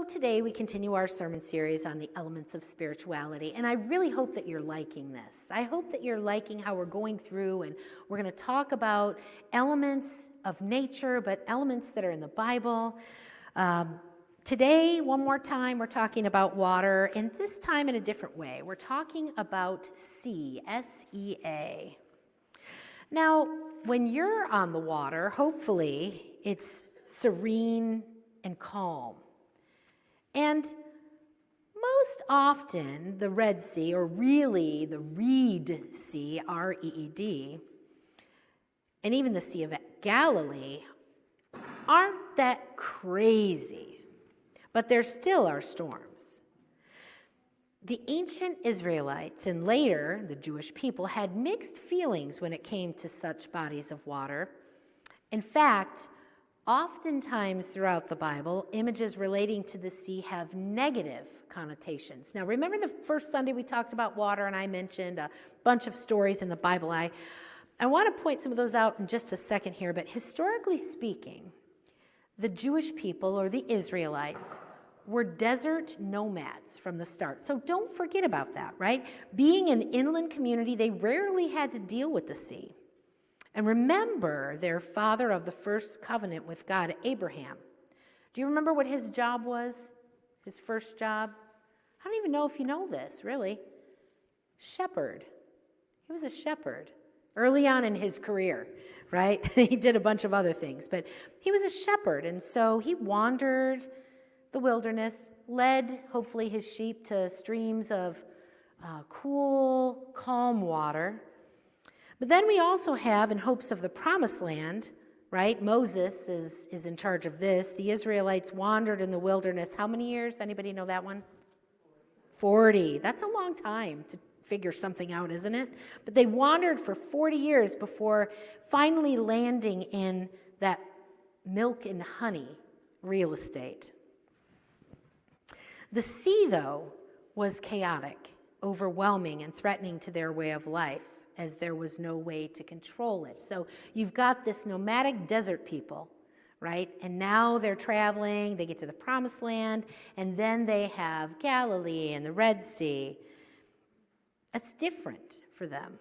today we continue our sermon series on the elements of spirituality, and I really hope that you're liking this. I hope that you're liking how we're going through, and we're going to talk about elements of nature, but elements that are in the Bible. Today, one more time, we're talking about water, and this time in a different way. We're talking about sea, S-E-A. Now, when you're on the water, hopefully it's serene and calm. And most often, the Red Sea, or really the Reed Sea, R-E-E-D, and even the Sea of Galilee, aren't that crazy. But there still are storms. The ancient Israelites and later the Jewish people had mixed feelings when it came to such bodies of water. In fact, oftentimes throughout the Bible, images relating to the sea have negative connotations. Now, remember the first Sunday we talked about water and I mentioned a bunch of stories in the Bible. I want to point some of those out in just a second here, but historically speaking, the Jewish people, or the Israelites, were desert nomads from the start. So don't forget about that, right? Being an inland community, they rarely had to deal with the sea. And remember their father of the first covenant with God, Abraham. Do you remember what his job was? His first job? I don't even know if you know this, really. Shepherd. He was a shepherd early on in his career, right? He did a bunch of other things, but he was a shepherd, and so he wandered the wilderness, led, hopefully, his sheep to streams of cool, calm water. But then we also have, in hopes of the promised land, right? Moses is in charge of this. The Israelites wandered in the wilderness. How many years? Anybody know that one? 40. That's a long time to figure something out, isn't it? But they wandered for 40 years before finally landing in that milk and honey real estate. The sea, though, was chaotic, overwhelming, and threatening to their way of life, as there was no way to control it. So you've got this nomadic desert people, right? And now they're traveling, they get to the promised land, and then they have Galilee and the Red Sea. That's different for them.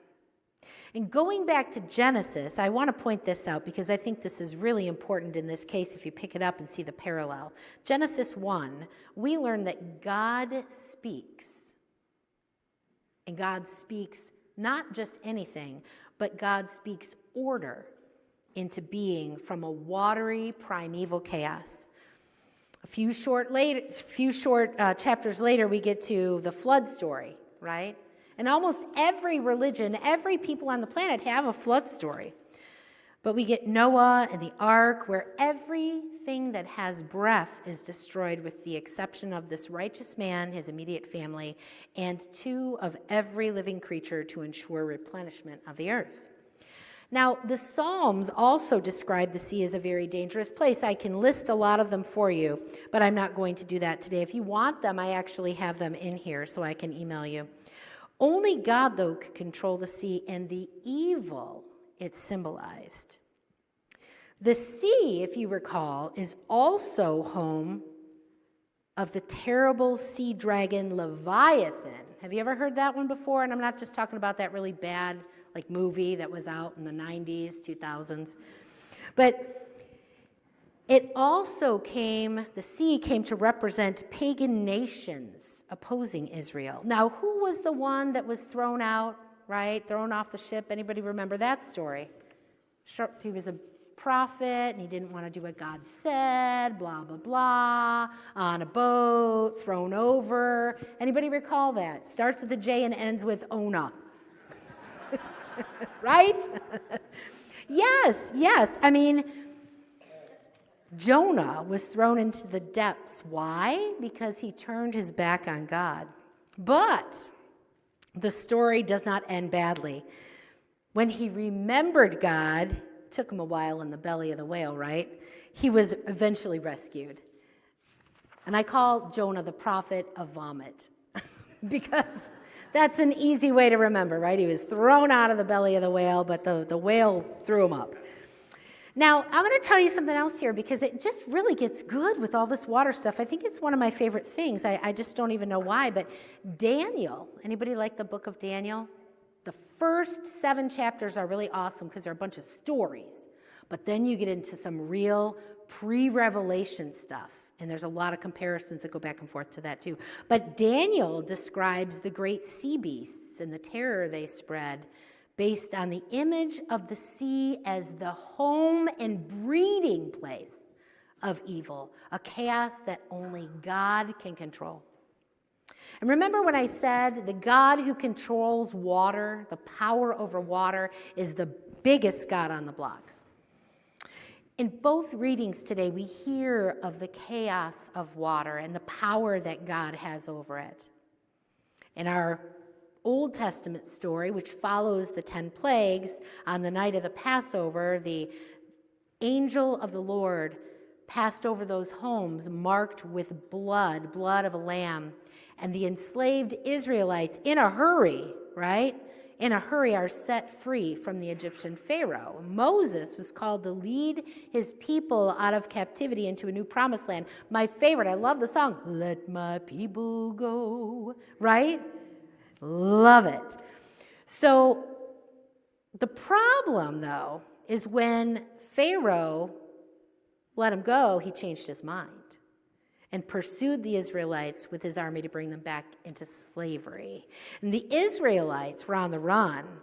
And going back to Genesis, I want to point this out because I think this is really important in this case if you pick it up and see the parallel. Genesis 1, we learn that God speaks. And God speaks not just anything, but God speaks order into being from a watery, primeval chaos. A few short chapters later, we get to the flood story, right? And almost every religion, every people on the planet have a flood story. But we get Noah and the ark, where everything that has breath is destroyed with the exception of this righteous man, his immediate family, and 2 of every living creature to ensure replenishment of the earth. Now, the Psalms also describe the sea as a very dangerous place. I can list a lot of them for you, but I'm not going to do that today. If you want them, I actually have them in here so I can email you. Only God, though, could control the sea and the evil it symbolized. The sea, if you recall, is also home of the terrible sea dragon Leviathan. Have you ever heard that one before? And I'm not just talking about that really bad movie that was out in the 90s, 2000s. But it also the sea came to represent pagan nations opposing Israel. Now, who was the one that was thrown out, right? Thrown off the ship? Anybody remember that story? He was a prophet, and he didn't want to do what God said, blah, blah, blah, on a boat, thrown over. Anybody recall that? Starts with a J and ends with Ona. Right? Yes. I mean, Jonah was thrown into the depths. Why? Because he turned his back on God. But the story does not end badly. When he remembered God, it took him a while in the belly of the whale, right? He was eventually rescued. And I call Jonah the prophet of vomit because that's an easy way to remember, right? He was thrown out of the belly of the whale, but the whale threw him up. Now, I'm going to tell you something else here because it just really gets good with all this water stuff. I think it's one of my favorite things. I just don't even know why, but Daniel, anybody like the book of Daniel? The first 7 chapters are really awesome because they're a bunch of stories, but then you get into some real pre-revelation stuff, and there's a lot of comparisons that go back and forth to that too. But Daniel describes the great sea beasts and the terror they spread, based on the image of the sea as the home and breeding place of evil, a chaos that only God can control. And remember when I said the God who controls water, the power over water, is the biggest God on the block. In both readings today, we hear of the chaos of water and the power that God has over it. In our Old Testament story, which follows the 10 plagues, on the night of the Passover, the angel of the Lord passed over those homes marked with blood of a lamb. And the enslaved Israelites, in a hurry, right? In a hurry, are set free from the Egyptian Pharaoh. Moses was called to lead his people out of captivity into a new promised land. My favorite, I love the song, "Let my people go," right? Love it. So the problem, though, is when Pharaoh let him go, he changed his mind and pursued the Israelites with his army to bring them back into slavery. And the Israelites were on the run,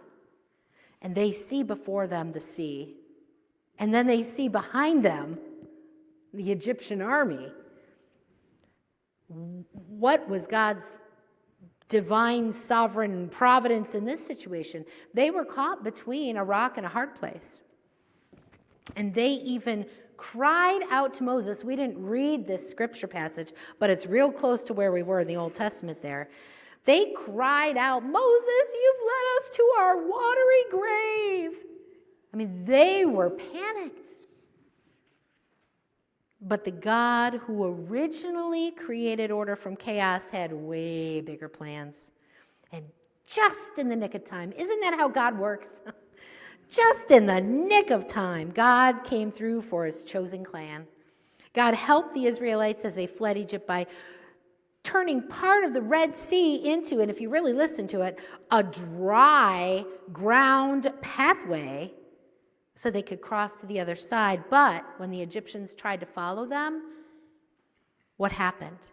and they see before them the sea, and then they see behind them the Egyptian army. What was God's divine sovereign providence in this situation? They were caught between a rock and a hard place. And they even cried out to Moses. We didn't read this scripture passage, but it's real close to where we were in the Old Testament there. They cried out, "Moses, you've led us to our watery grave." I mean, they were panicked. But the God who originally created order from chaos had way bigger plans. And just in the nick of time, isn't that how God works? Just in the nick of time, God came through for his chosen clan. God helped the Israelites as they fled Egypt by turning part of the Red Sea into, and if you really listen to it, a dry ground pathway so they could cross to the other side. But when the Egyptians tried to follow them, what happened?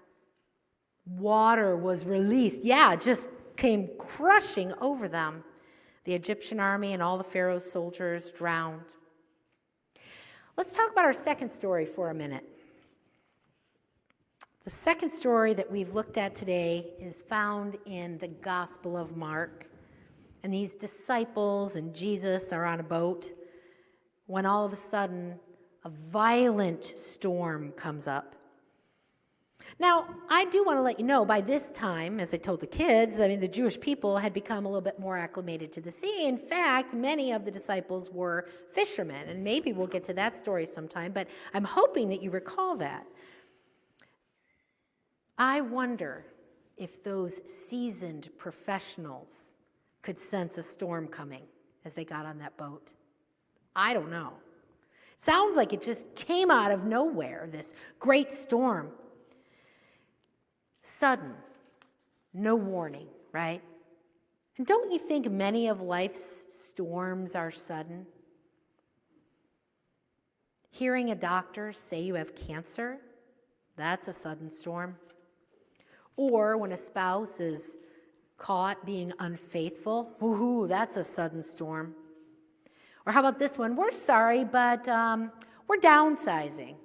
Water was released. Yeah, it just came crushing over them. The Egyptian army and all the Pharaoh's soldiers drowned. Let's talk about our second story for a minute. The second story that we've looked at today is found in the Gospel of Mark. And these disciples and Jesus are on a boat when all of a sudden a violent storm comes up. Now, I do want to let you know, by this time, as I told the kids, the Jewish people had become a little bit more acclimated to the sea. In fact, many of the disciples were fishermen, and maybe we'll get to that story sometime, but I'm hoping that you recall that. I wonder if those seasoned professionals could sense a storm coming as they got on that boat. I don't know. Sounds like it just came out of nowhere, this great storm. Sudden, no warning, right? And don't you think many of life's storms are sudden? Hearing a doctor say you have cancer, that's a sudden storm. Or when a spouse is caught being unfaithful, woohoo, that's a sudden storm. Or how about this one? We're sorry, but we're downsizing.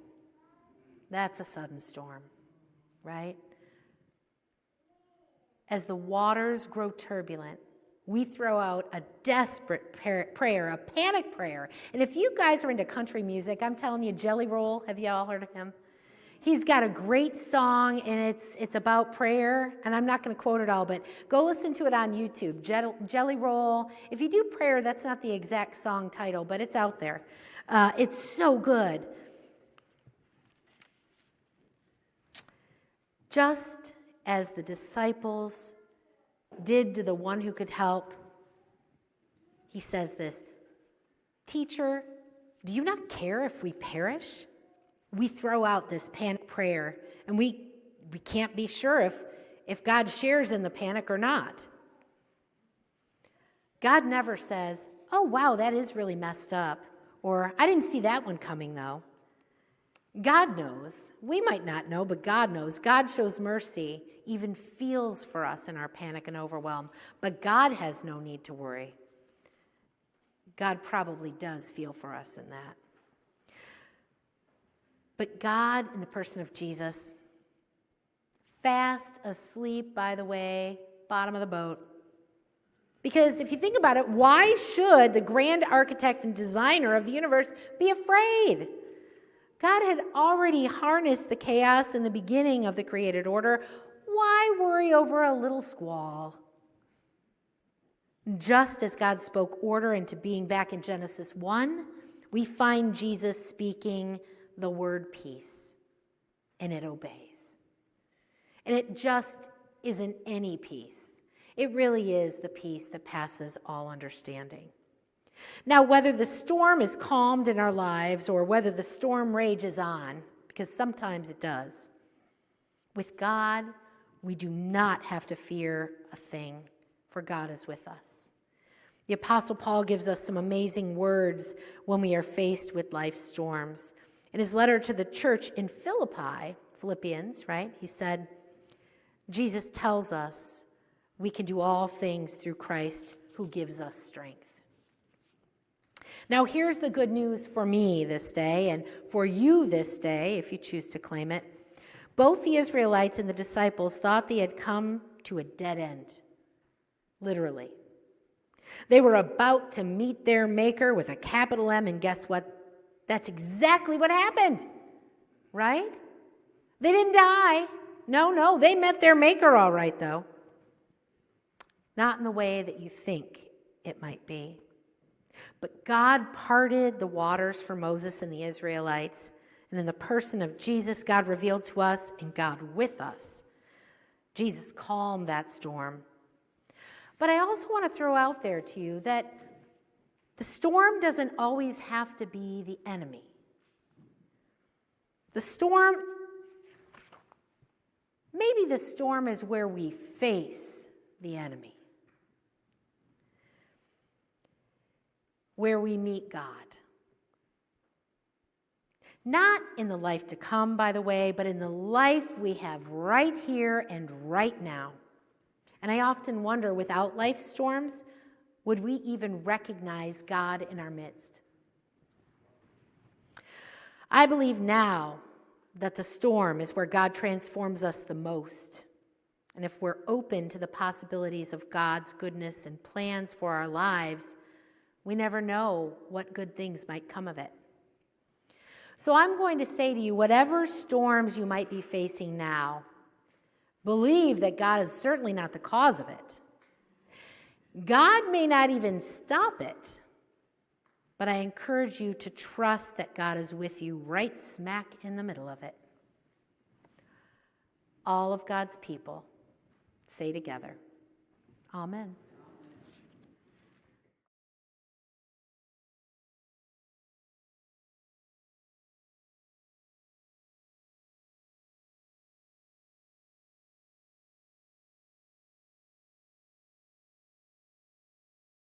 That's a sudden storm, right? As the waters grow turbulent, we throw out a desperate prayer, a panic prayer. And if you guys are into country music, I'm telling you, Jelly Roll, have you all heard of him? He's got a great song, and it's about prayer. And I'm not going to quote it all, but go listen to it on YouTube. Jelly Roll. If you do prayer, that's not the exact song title, but it's out there. It's so good. Just as the disciples did to the one who could help, he says this, "Teacher, Do you not care if we perish? We throw out this panic prayer, and we can't be sure if God shares in the panic or not. God never says, oh, wow, that is really messed up, or I didn't see that one coming, though. God knows. We might not know, but God knows. God shows mercy, even feels for us in our panic and overwhelm, but God has no need to worry. God probably does feel for us in that. But God, in the person of Jesus, fast asleep, by the way, bottom of the boat. Because if you think about it, why should the grand architect and designer of the universe be afraid? God had already harnessed the chaos in the beginning of the created order. Why worry over a little squall? Just as God spoke order into being back in Genesis 1, we find Jesus speaking the word peace, and it obeys. And it just isn't any peace. It really is the peace that passes all understanding. Now, whether the storm is calmed in our lives or whether the storm rages on, because sometimes it does, with God, we do not have to fear a thing, for God is with us. The Apostle Paul gives us some amazing words when we are faced with life's storms. In his letter to the church in Philippians, right, he said, Jesus tells us we can do all things through Christ who gives us strength. Now, here's the good news for me this day and for you this day, if you choose to claim it. Both the Israelites and the disciples thought they had come to a dead end, literally. They were about to meet their Maker with a capital M, and guess what? That's exactly what happened, right? They didn't die. No, they met their Maker all right, though. Not in the way that you think it might be. But God parted the waters for Moses and the Israelites, and in the person of Jesus, God revealed to us and God with us. Jesus calmed that storm. But I also want to throw out there to you that the storm doesn't always have to be the enemy. Maybe the storm is where we face the enemy, where we meet God. Not in the life to come, by the way, but in the life we have right here and right now. And I often wonder, without life storms, would we even recognize God in our midst? I believe now that the storm is where God transforms us the most. And if we're open to the possibilities of God's goodness and plans for our lives, we never know what good things might come of it. So I'm going to say to you, whatever storms you might be facing now, believe that God is certainly not the cause of it. God may not even stop it, but I encourage you to trust that God is with you right smack in the middle of it. All of God's people say together, Amen.